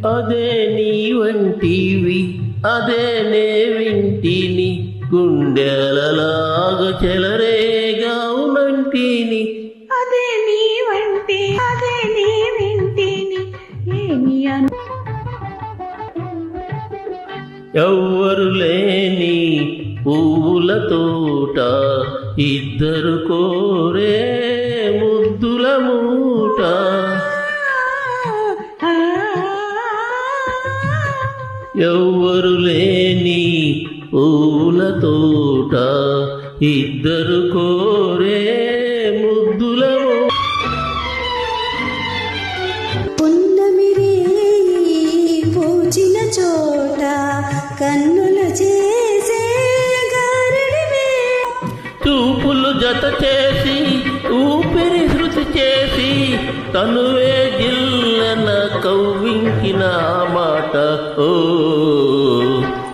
అదే నీ వంటివి అదే నే వింటిని గుండెలలాగా చెలరేగా ఉనంటిని అదే నీ వంటి అదే నీ వింటిని ఏమి ఎవ్వరు లేని పువ్వుల తోట ఇద్దరు కోరే ముద్దుల మూట ఎవ్వరు లేని పువ్వుల తోట ఇద్దరు కోరే ముద్దుల పున్నమిరే పూచిన చోట కన్నులు చేసే గారడివే చూపులు జత చేసి ఊపిరి శృతి చేసి తనువే జిల్లన కవ్వించిన మాట ఓ